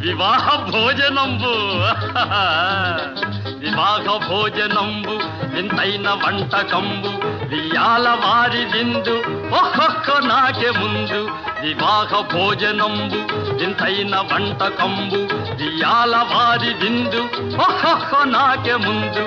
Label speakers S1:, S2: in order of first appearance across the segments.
S1: వివాహ భోజనంబు వివాహ భోజనంబు వింతైన వంటకంబు వియాల వారి విందు ఒక్కొక్క నాకే ముందు వివాహ భోజనంబు వింతైన వంటకంబు వియాల వారి విందు ఒక్కొక్క నాకే ముందు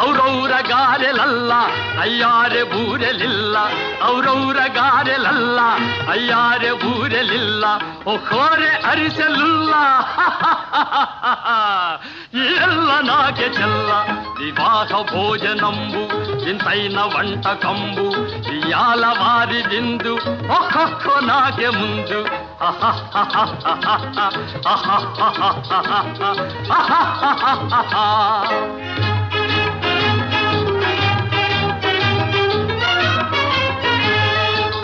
S1: ಔರೌರ ಗಾರೆಲಲ್ಲ ಅಯ್ಯಾರೆ ಬೂರೆಲಿಲ್ಲ ಔರೌರ ಗಾರೆಲಲ್ಲ ಅಯ್ಯಾರೆ ಬೂರೆಲಿಲ್ಲ ಒಕ್ಕೋರೆ ಅರಿಸಲಿಲ್ಲ ಎಲ್ಲ ನಾಗೆ ಚೆಲ್ಲ ವಿವಾಹ ಭೋಜನಂಬು ಇಂತೈನ వంటకంబు వియాల వారి విందు ఒక్కొక్క నాకే ముందు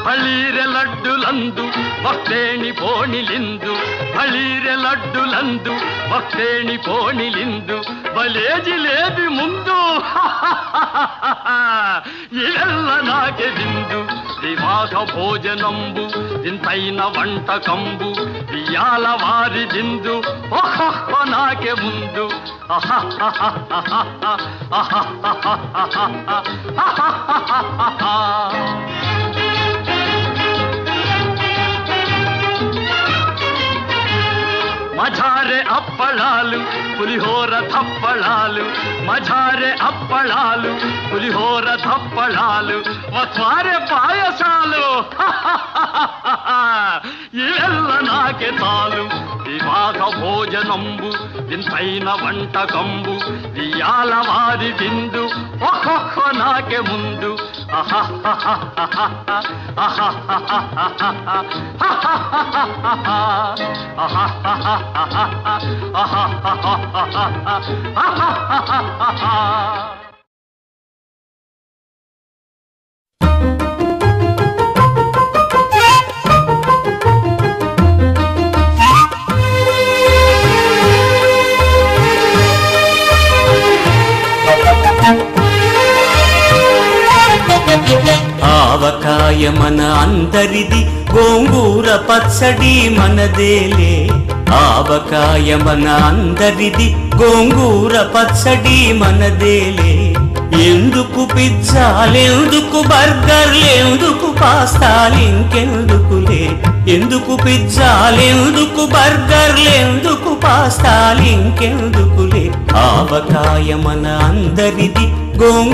S1: ಬಳೀರೆ ಲಡ್ಡುಲಂದು ಭಕ್ತೇಣಿ ಪೋಣಿಲಿಂದು ಬಳೀರೆ ಲಡ್ಡುಲಂದು ಭಕ್ತೇಣಿ ಪೋಣಿಲಿಂದು ಬಲೇಜಿ ಲೇಬಿ ಮುಂದು ಇವೆಲ್ಲ ನಾಗೆ ಬಿಂದು ವಿವಾಹ ಭೋಜನಂಬು ಇಂತೈನ వంటకంబు వియాల వారి విందు ఒక్కొక్క నాకే ముందు మజారే అప్పళాలు పులిహోర తప్పళాలు మజారే అప్పళాలు పులిహోర తప్పళాలు వస్వారే పాయసాలు ఇవెల్ల నాకే చాలు వివాహ భోజనంబు ఇంతైన వంటకంబు వియాల వారి విందు ఒక్కొక్క నాకే ముందు
S2: ఆవకాయ మన అందరిది గోంగూర పచ్చడి మనదేలే ఆవకాయ మన అందరిది గోంగూర పచ్చడి మనదేలే ఎందుకు పిజ్జాలెందుకు బర్గర్లెందుకు పాస్తాలింకెందుకులే ఎందుకు పిజ్జాలెందుకు బర్గర్లెందుకు పాస్తాలింకెందుకులే ఆవకాయ మన అందరిది గోంగూర